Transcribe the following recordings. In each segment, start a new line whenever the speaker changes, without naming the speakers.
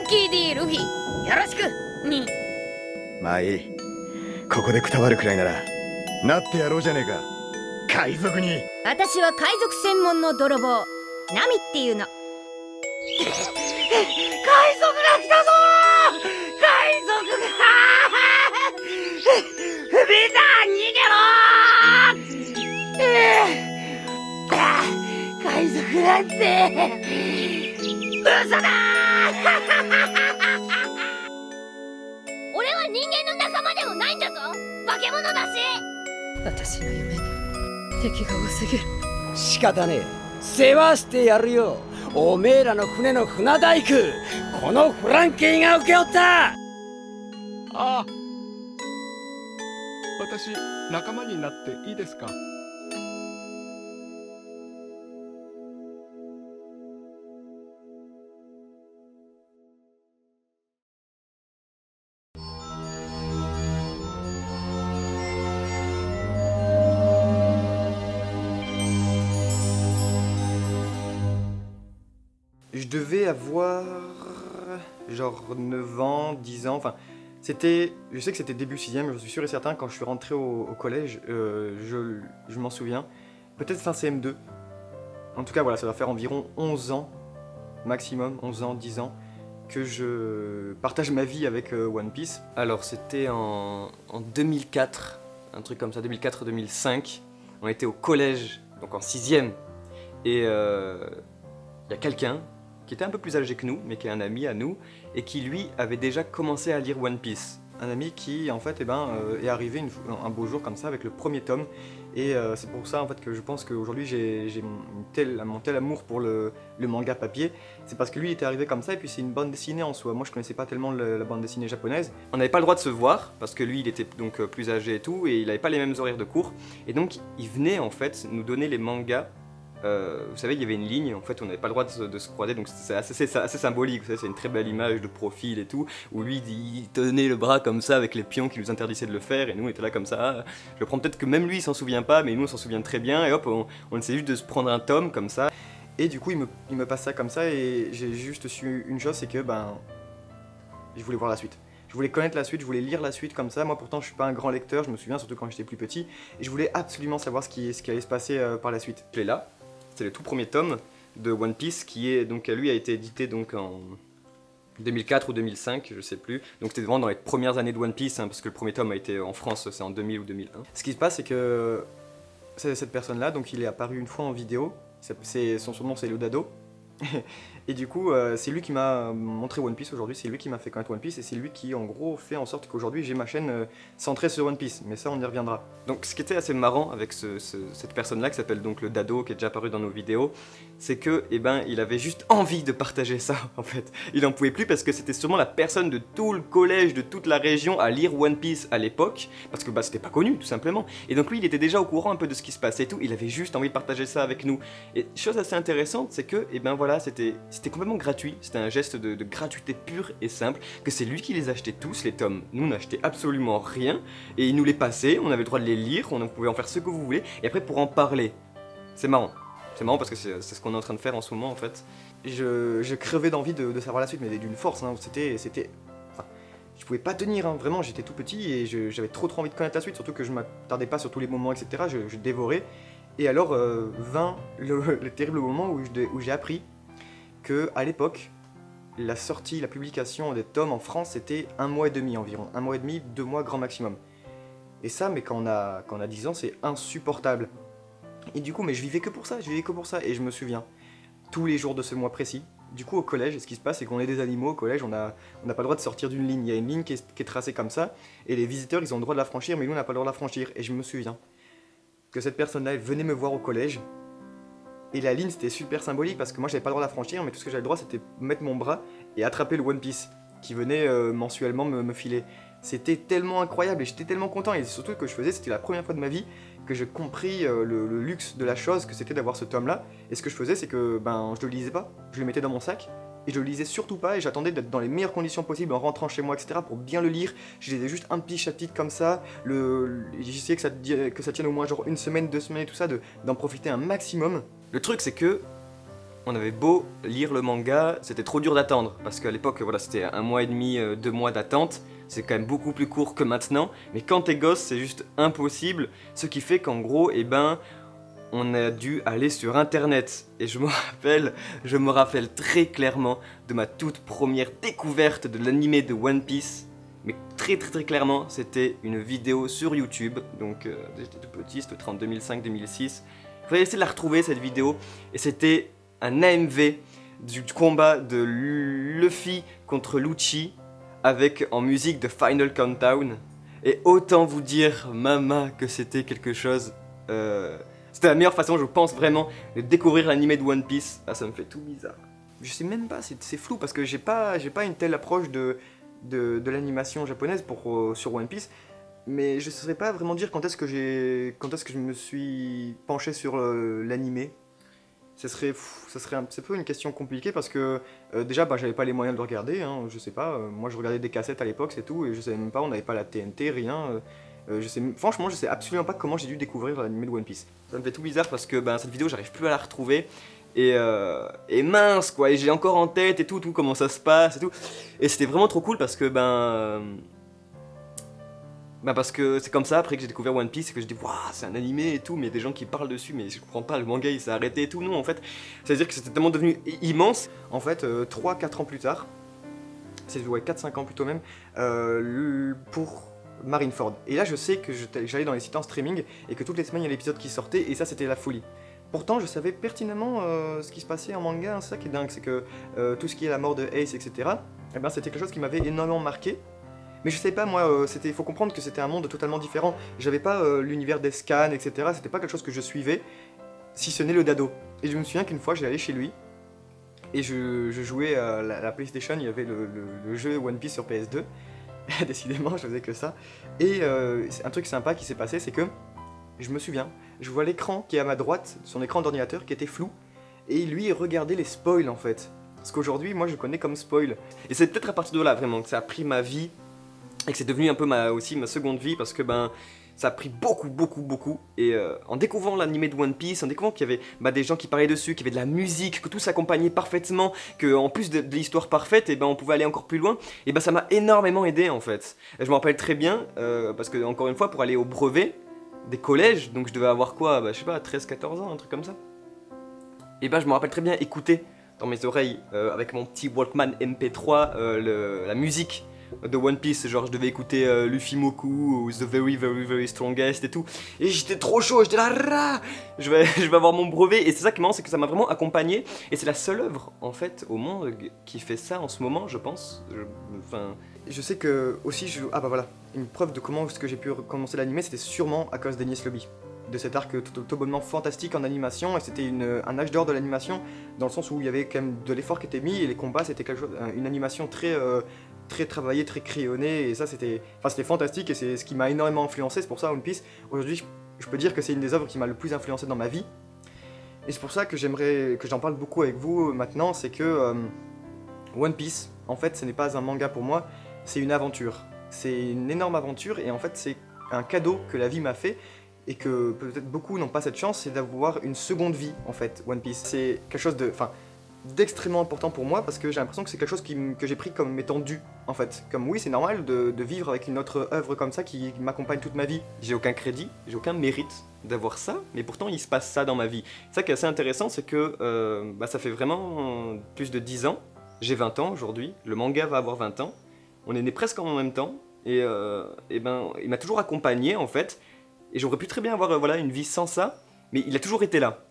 ンキー D ルフィ、よろしくに。
まあいい。ここでくたばるくらいならなってやろうじゃねえか、海賊に。
私は海賊専門の泥棒ナミっていうの。
海賊が来たぞー。海賊がビータ逃げろー。海賊なんて嘘だー。
俺は人間の仲間でもないんだぞ、化け物だし。
私の夢に敵が多すぎる。
仕方ねえ、世話してやるよ。おめえらの船の船大工、このフランケンが請け負った。
ああ、私仲間になっていいですか？Je
devais avoir genre 9 ans, 10 ans, enfin c'était, je sais que c'était début 6ème, je suis sûr et certain, quand je suis rentré au collège, je m'en souviens, peut-être fin CM2, en tout cas voilà, ça doit faire environ 11 ans, maximum, 11 ans, 10 ans, que je partage ma vie avec One Piece. Alors c'était en 2004, un truc comme ça, 2004-2005, on était au collège, donc en 6ème, et il y a quelqu'un qui était un peu plus âgé que nous, mais qui est un ami à nous, et qui lui avait déjà commencé à lire One Piece. Un ami qui en fait est arrivé un beau jour comme ça avec le premier tome, et c'est pour ça en fait que je pense qu'aujourd'hui j'ai mon tel amour pour le manga papier. C'est parce que lui il était arrivé comme ça, et puis c'est une bande dessinée en soi. Moi je connaissais pas tellement la bande dessinée japonaise. On n'avait pas le droit de se voir, parce que lui il était donc plus âgé et tout, et il avait pas les mêmes horaires de cours, et donc il venait en fait nous donner les mangas. Vous savez, il y avait une ligne, en fait, on n'avait pas le droit de se croiser, donc c'est assez symbolique, vous savez, c'est une très belle image de profil et tout, où lui, il tenait le bras comme ça avec les pions qui nous interdisaient de le faire, et nous, on était là comme ça. Je prends peut-être que même lui, il s'en souvient pas, mais nous, on s'en souvient très bien, et hop, on essaie juste de se prendre un tome comme ça. Et du coup, il me passe ça comme ça, et j'ai juste su une chose, c'est que, je voulais voir la suite. Je voulais connaître la suite, je voulais lire la suite comme ça. Moi pourtant je suis pas un grand lecteur, je me souviens surtout quand j'étais plus petit, et je voulais absolument savoir ce qui allait se passer par la suite. Je l'ai là. C'est le tout premier tome de One Piece qui est donc lui a été édité donc en 2004 ou 2005, je sais plus. Donc c'était vraiment dans les premières années de One Piece, parce que le premier tome a été en France, c'est en 2000 ou 2001. Ce qui se passe, c'est que cette personne-là, donc il est apparu une fois en vidéo. Son surnom c'est le Dado. Et du coup, c'est lui qui m'a montré One Piece aujourd'hui, c'est lui qui m'a fait connaître One Piece, et c'est lui qui en gros fait en sorte qu'aujourd'hui j'ai ma chaîne centrée sur One Piece, mais ça on y reviendra. Donc ce qui était assez marrant avec cette personne-là qui s'appelle donc le Dado, qui est déjà apparu dans nos vidéos, c'est que il avait juste envie de partager ça en fait. Il en pouvait plus parce que c'était sûrement la personne de tout le collège, de toute la région à lire One Piece à l'époque, parce que c'était pas connu tout simplement. Et donc lui il était déjà au courant un peu de ce qui se passait et tout, il avait juste envie de partager ça avec nous. Et chose assez intéressante, c'est que voilà, c'était complètement gratuit, c'était un geste de gratuité pure et simple, que c'est lui qui les achetait tous, les tomes. Nous on n'achetait absolument rien, et il nous les passait, on avait le droit de les lire, on pouvait en faire ce que vous voulez, et après pour en parler. C'est marrant parce que c'est ce qu'on est en train de faire en ce moment en fait. Je crevais d'envie de savoir la suite, mais d'une force, c'était... Enfin, je pouvais pas tenir, vraiment, j'étais tout petit, et j'avais trop envie de connaître la suite, surtout que je m'attardais pas sur tous les moments, etc. Je dévorais. Et alors vint le terrible moment où j'ai appris que à l'époque, la publication des tomes en France, c'était 1 mois et demi environ. 1 mois et demi, 2 mois grand maximum. Et ça, mais quand on a 10 ans, c'est insupportable. Et du coup, mais je vivais que pour ça, et je me souviens, tous les jours de ce mois précis, du coup au collège, ce qui se passe, c'est qu'on est des animaux au collège, on n'a pas le droit de sortir d'une ligne. Il y a une ligne qui est tracée comme ça, et les visiteurs, ils ont le droit de la franchir, mais nous, on n'a pas le droit de la franchir. Et je me souviens que cette personne-là, elle venait me voir au collège, et la ligne c'était super symbolique parce que moi j'avais pas le droit de la franchir, mais tout ce que j'avais le droit c'était mettre mon bras et attraper le One Piece qui venait mensuellement me filer. C'était tellement incroyable et j'étais tellement content, et surtout que je faisais, c'était la première fois de ma vie que j'ai compris le luxe de la chose que c'était d'avoir ce tome là. Et ce que je faisais, c'est que je le lisais pas, je le mettais dans mon sac et je le lisais surtout pas, et j'attendais d'être dans les meilleures conditions possibles en rentrant chez moi, etc. pour bien le lire. Je lisais juste un petit chapitre comme ça, j'essayais que ça tienne au moins genre 1 semaine, 2 semaines et tout ça, d'en profiter un maximum. Le truc c'est que on avait beau lire le manga, c'était trop dur d'attendre, parce qu'à l'époque, voilà, c'était 1 mois et demi, 2 mois d'attente, c'est quand même beaucoup plus court que maintenant, mais quand t'es gosse, c'est juste impossible, ce qui fait qu'en gros, eh ben, on a dû aller sur internet, et je me rappelle très clairement de ma toute première découverte de l'animé de One Piece, mais très clairement, c'était une vidéo sur YouTube, donc j'étais tout petit, c'était en 2005-2006, il fallait essayer de la retrouver cette vidéo, et c'était un AMV du combat de Luffy contre Lucci avec en musique de Final Countdown. Et autant vous dire, maman, que c'était quelque chose. C'était la meilleure façon, je pense vraiment, de découvrir l'animé de One Piece. Ah, ça me fait tout bizarre. Je sais même pas, c'est flou parce que j'ai pas une telle approche de l'animation japonaise sur One Piece. Mais je ne saurais pas vraiment dire quand est-ce que je me suis penché sur l'animé. Ça serait un petit peu une question compliquée parce que déjà bah, j'avais pas les moyens de le regarder, hein, je sais pas, moi je regardais des cassettes à l'époque c'est tout et je savais même pas, on n'avait pas la TNT, rien, franchement je sais absolument pas comment j'ai dû découvrir l'anime de One Piece. Ça me fait tout bizarre parce que cette vidéo j'arrive plus à la retrouver et mince quoi, et j'ai encore en tête et tout comment ça se passe et tout, et c'était vraiment trop cool parce que parce que c'est comme ça après que j'ai découvert One Piece et que je dis waouh c'est un animé et tout, mais il y a des gens qui parlent dessus mais je comprends pas, le manga il s'est arrêté et tout. Non en fait, c'est à dire que c'était tellement devenu immense. En fait 3-4 ans plus tard, c'est 4-5 ans plutôt même, pour Marineford. Et là je sais que j'allais dans les sites en streaming et que toutes les semaines il y a l'épisode qui sortait et ça c'était la folie. Pourtant je savais pertinemment ce qui se passait en manga, hein, c'est ça qui est dingue, c'est que tout ce qui est la mort de Ace etc, eh ben, c'était quelque chose qui m'avait énormément marqué. Mais je sais pas moi, faut comprendre que c'était un monde totalement différent. J'avais pas l'univers des scans, etc. C'était pas quelque chose que je suivais, si ce n'est le dado. Et je me souviens qu'une fois j'allais chez lui, et je jouais à la PlayStation, il y avait le jeu One Piece sur PS2. Décidément, je faisais que ça. Et un truc sympa qui s'est passé, c'est que, je me souviens, je vois l'écran qui est à ma droite, son écran d'ordinateur qui était flou, et lui il regardait les spoils en fait. Ce qu'aujourd'hui, moi je connais comme spoil. Et c'est peut-être à partir de là vraiment que ça a pris ma vie, et que c'est devenu un peu aussi ma seconde vie parce que ça a pris beaucoup et en découvrant l'animé de One Piece, en découvrant qu'il y avait des gens qui parlaient dessus, qu'il y avait de la musique, que tout s'accompagnait parfaitement, qu'en plus de l'histoire parfaite, et on pouvait aller encore plus loin, et ça m'a énormément aidé en fait. Et je me rappelle très bien, parce que encore une fois pour aller au brevet des collèges, donc je devais avoir quoi, je sais pas, 13-14 ans, un truc comme ça. Et je me rappelle très bien écouter dans mes oreilles, avec mon petit Walkman MP3, la musique de One Piece, genre je devais écouter Luffy Moku ou The Very Strongest et tout, et j'étais trop chaud, j'étais là, je vais avoir mon brevet, et c'est ça qui est marrant, c'est que ça m'a vraiment accompagné, et c'est la seule œuvre en fait au monde qui fait ça en ce moment, je pense. Je sais que aussi, voilà, une preuve de comment est-ce que j'ai pu commencer l'anime, c'était sûrement à cause d'Enies Lobby, de cet arc tout bonnement fantastique en animation, et c'était un âge d'or de l'animation, dans le sens où il y avait quand même de l'effort qui était mis, et les combats c'était quelque chose, une animation très travaillé, très crayonné, et ça c'était fantastique, et c'est ce qui m'a énormément influencé. C'est pour ça One Piece, aujourd'hui je peux dire que c'est une des œuvres qui m'a le plus influencé dans ma vie, et c'est pour ça que j'aimerais que j'en parle beaucoup avec vous maintenant. C'est que One Piece, en fait ce n'est pas un manga pour moi, c'est une aventure, c'est une énorme aventure, et en fait c'est un cadeau que la vie m'a fait, et que peut-être beaucoup n'ont pas cette chance, c'est d'avoir une seconde vie en fait. One Piece, c'est quelque chose d'extrêmement important pour moi, parce que j'ai l'impression que c'est quelque chose que j'ai pris comme étant dû en fait. Comme oui, c'est normal de vivre avec une autre œuvre comme ça qui m'accompagne toute ma vie. J'ai aucun crédit, j'ai aucun mérite d'avoir ça, mais pourtant il se passe ça dans ma vie. Ça qui est assez intéressant, c'est que ça fait vraiment plus de 10 ans, j'ai 20 ans aujourd'hui, le manga va avoir 20 ans, on est nés presque en même temps, et il m'a toujours accompagné en fait, et j'aurais pu très bien avoir une vie sans ça, mais il a toujours été là.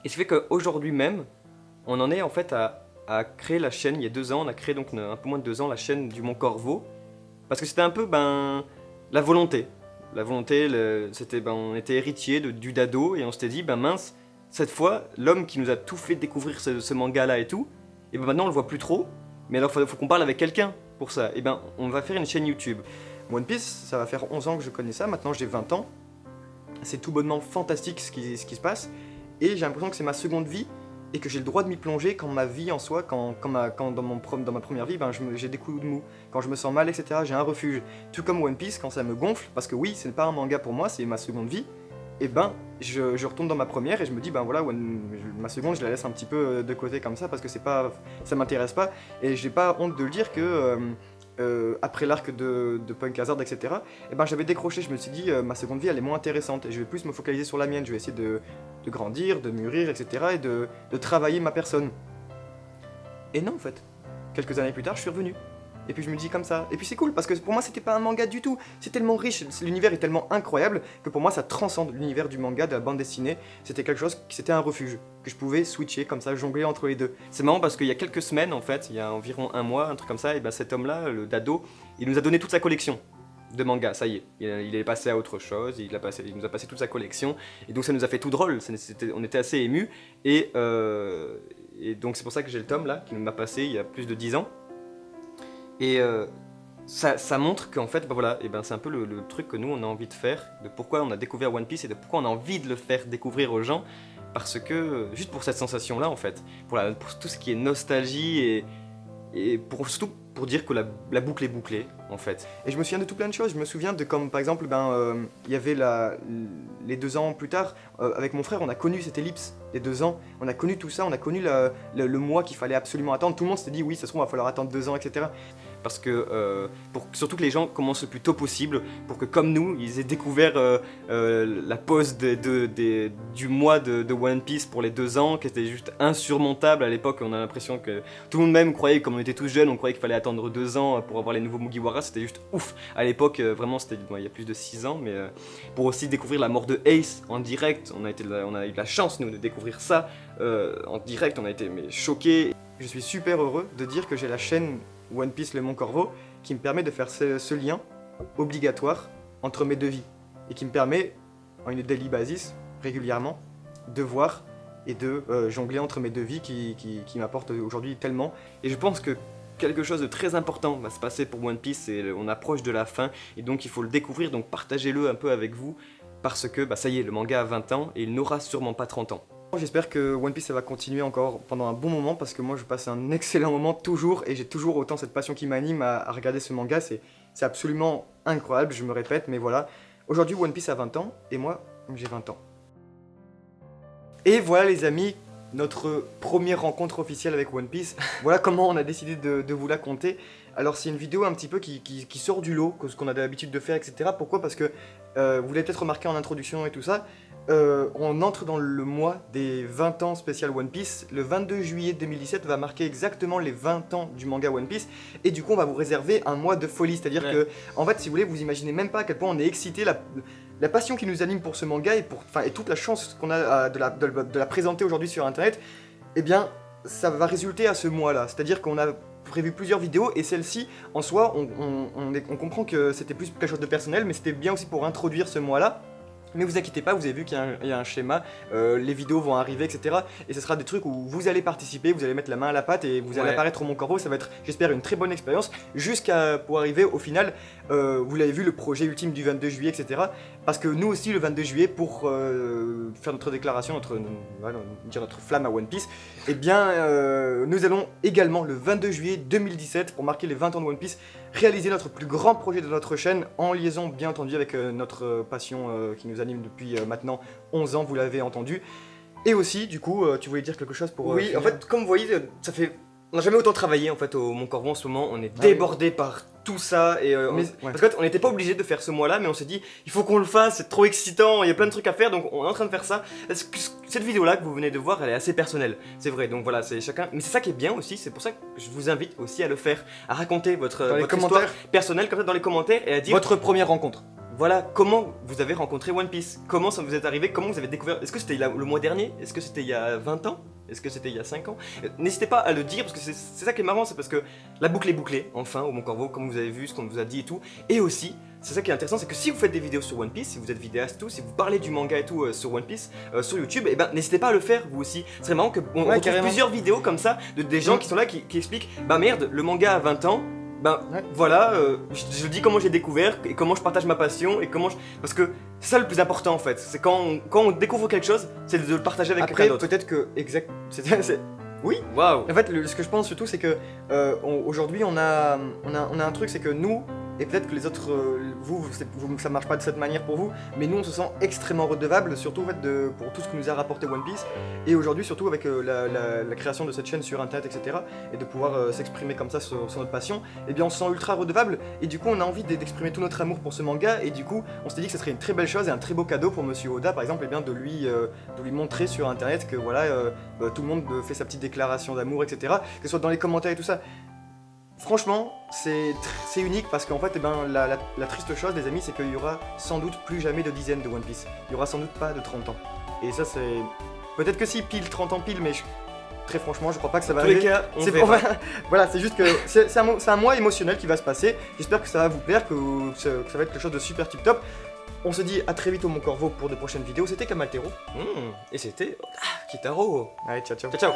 Et ce qui fait qu'aujourd'hui même, on en est en fait à créer la chaîne. Il y a 2 ans, on a créé donc un peu moins de 2 ans la chaîne du Mont Corvo, parce que c'était un peu la volonté. La volonté, c'était on était héritier du Dado, et on s'était dit mince, cette fois l'homme qui nous a tout fait découvrir ce manga là et tout, et maintenant on le voit plus trop, mais alors faut qu'on parle avec quelqu'un pour ça. Et on va faire une chaîne YouTube. One Piece, ça va faire 11 ans que je connais ça, maintenant j'ai 20 ans. C'est tout bonnement fantastique ce qui se passe, et j'ai l'impression que c'est ma seconde vie, et que j'ai le droit de m'y plonger quand ma vie en soi, quand dans ma première vie, j'ai des coups de mou, quand je me sens mal, etc., j'ai un refuge. Tout comme One Piece, quand ça me gonfle, parce que oui, ce n'est pas un manga pour moi, c'est ma seconde vie, et ben je retourne dans ma première et je me dis ben voilà ma seconde je la laisse un petit peu de côté comme ça parce que ça m'intéresse pas et j'ai pas honte de le dire que après l'arc de Punk Hazard etc et ben j'avais décroché, je me suis dit ma seconde vie elle est moins intéressante et je vais plus me focaliser sur la mienne, je vais essayer de grandir, de mûrir etc et de travailler ma personne. Et non en fait, quelques années plus tard je suis revenu. Et puis je me dis comme ça, et puis c'est cool parce que pour moi c'était pas un manga du tout, c'est tellement riche, l'univers est tellement incroyable que pour moi ça transcende l'univers du manga, de la bande dessinée, c'était quelque chose, c'était un refuge, que je pouvais switcher comme ça, jongler entre les deux. C'est marrant parce qu'il y a quelques semaines en fait, il y a environ un mois, un truc comme ça, et ben cet homme là, le Dado, il nous a donné toute sa collection de mangas, ça y est, il est passé à autre chose, il nous a passé toute sa collection, et donc ça nous a fait tout drôle, on était assez émus, et donc c'est pour ça que j'ai le tome là, qui m'a passé il y a plus de 10 ans. Et ça montre qu'en fait, bah voilà, et ben c'est un peu le truc que nous on a envie de faire, de pourquoi on a découvert One Piece et de pourquoi on a envie de le faire découvrir aux gens, parce que juste pour cette sensation là en fait, pour tout ce qui est nostalgie et surtout pour dire que la boucle est bouclée en fait. Et je me souviens de tout plein de choses, je me souviens de comme par exemple il y avait les 2 ans plus tard, avec mon frère on a connu cette ellipse des 2 ans, on a connu tout ça, on a connu le mois qu'il fallait absolument attendre, tout le monde s'était dit oui ça se trouve il va falloir attendre 2 ans etc. Parce que surtout que les gens commencent le plus tôt possible pour que comme nous ils aient découvert la pause du mois de One Piece pour les 2 ans qui était juste insurmontable à l'époque. On a l'impression que tout le monde même croyait, comme on était tous jeunes, on croyait qu'il fallait attendre 2 ans pour avoir les nouveaux Mugiwara, c'était juste ouf à l'époque, vraiment c'était il y a plus de 6 ans, mais pour aussi découvrir la mort de Ace en direct, on a eu la chance nous de découvrir ça en direct, on a été choqués. Je suis super heureux de dire que j'ai la chaîne One Piece Le Mont Corvo qui me permet de faire ce lien obligatoire entre mes 2 vies et qui me permet en une daily basis régulièrement de voir et de jongler entre mes 2 vies qui m'apportent aujourd'hui tellement. Et je pense que quelque chose de très important va se passer pour One Piece et on approche de la fin et donc il faut le découvrir, donc partagez-le un peu avec vous parce que ça y est, le manga a 20 ans et il n'aura sûrement pas 30 ans. J'espère que One Piece ça va continuer encore pendant un bon moment parce que moi je passe un excellent moment toujours et j'ai toujours autant cette passion qui m'anime à regarder ce manga, c'est absolument incroyable, je me répète, mais voilà. Aujourd'hui One Piece a 20 ans et moi j'ai 20 ans. Et voilà les amis, notre première rencontre officielle avec One Piece, voilà comment on a décidé de vous la conter. Alors c'est une vidéo un petit peu qui sort du lot, que ce qu'on a l'habitude de faire, etc. Pourquoi ? Parce que vous l'avez peut-être remarqué en introduction et tout ça, on entre dans le mois des 20 ans spécial One Piece. Le 22 juillet 2017 va marquer exactement les 20 ans du manga One Piece. Et du coup, on va vous réserver un mois de folie. C'est-à-dire que, en fait, si vous voulez, vous imaginez même pas à quel point on est excité, la passion qui nous anime pour ce manga et toute la chance qu'on a de la présenter aujourd'hui sur Internet, eh bien, ça va résulter à ce mois-là. C'est-à-dire qu'on a prévu plusieurs vidéos et celle-ci, en soi, on comprend que c'était plus quelque chose de personnel, mais c'était bien aussi pour introduire ce mois-là. Mais vous inquiétez pas, vous avez vu qu'il y a un schéma, les vidéos vont arriver, etc. Et ce sera des trucs où vous allez participer, vous allez mettre la main à la pâte et vous allez apparaître au Mont Corvo. Ça va être, j'espère, une très bonne expérience pour arriver au final, vous l'avez vu, le projet ultime du 22 juillet, etc. Parce que nous aussi, le 22 juillet, pour faire notre déclaration, notre flamme à One Piece, eh bien, nous allons également, le 22 juillet 2017, pour marquer les 20 ans de One Piece, réaliser notre plus grand projet de notre chaîne, en liaison, bien entendu, avec notre passion qui nous anime depuis maintenant 11 ans, vous l'avez entendu. Et aussi, du coup, tu voulais dire quelque chose pour...
Oui,
finir.
en fait, comme vous voyez, ça fait... On n'a jamais autant travaillé en fait au Mont Corvo en ce moment, on est débordé par tout ça et parce qu'en fait on n'était pas obligé de faire ce mois-là, mais on s'est dit il faut qu'on le fasse, c'est trop excitant, il y a plein de trucs à faire, donc on est en train de faire ça. Cette vidéo-là que vous venez de voir, elle est assez personnelle, c'est vrai, donc voilà, c'est chacun, mais c'est ça qui est bien aussi, c'est pour ça que je vous invite aussi à le faire, à raconter votre histoire personnelle comme ça dans les commentaires et à dire
votre première rencontre.
Voilà, comment vous avez rencontré One Piece, comment ça vous est arrivé, comment vous avez découvert, est-ce que c'était le mois dernier, est-ce que c'était il y a 20 ans, est-ce que c'était il y a 5 ans? N'hésitez pas à le dire parce que c'est ça qui est marrant, c'est parce que la boucle est bouclée, enfin, au Mont Corvo, comme vous avez vu, ce qu'on vous a dit et tout. Et aussi, c'est ça qui est intéressant, c'est que si vous faites des vidéos sur One Piece, si vous êtes vidéaste tout, si vous parlez du manga et tout sur One Piece, sur YouTube, et ben n'hésitez pas à le faire vous aussi. C'est marrant qu'on retrouve plusieurs vidéos comme ça, des gens qui sont là, qui expliquent, bah merde, le manga a 20 ans, ben voilà, je dis comment j'ai découvert et comment je partage ma passion et comment parce que c'est ça le plus important en fait, c'est quand on découvre quelque chose, c'est de le partager avec quelqu'un d'autre.
Peut-être que oui.
Waouh.
En fait, ce que je pense surtout, c'est que aujourd'hui, on a un truc, c'est que nous, et peut-être que les autres, ça marche pas de cette manière pour vous, mais nous on se sent extrêmement redevable, surtout en fait, pour tout ce que nous a rapporté One Piece, et aujourd'hui surtout avec la création de cette chaîne sur internet, etc., et de pouvoir s'exprimer comme ça sur notre passion, et bien on se sent ultra redevable, et du coup on a envie d'exprimer tout notre amour pour ce manga, et du coup on s'est dit que ce serait une très belle chose et un très beau cadeau pour Monsieur Oda par exemple, et bien de lui montrer sur internet que voilà, tout le monde fait sa petite déclaration d'amour, etc., que ce soit dans les commentaires et tout ça. Franchement, c'est unique parce qu'en fait, la triste chose, les amis, c'est qu'il y aura sans doute plus jamais de dizaines de One Piece. Il y aura sans doute pas de 30 ans. Et ça, c'est... Peut-être que si, pile 30 ans pile, mais très franchement, je crois pas que ça va arriver.
Dans tous les cas, on verra.
Voilà, c'est juste que c'est un mois émotionnel qui va se passer. J'espère que ça va vous plaire, que ça va être quelque chose de super tip top. On se dit à très vite au Mon Corvo pour de prochaines vidéos. C'était Kamaltero.
Et c'était Kitaro.
Allez, ciao ciao.
Ciao ciao.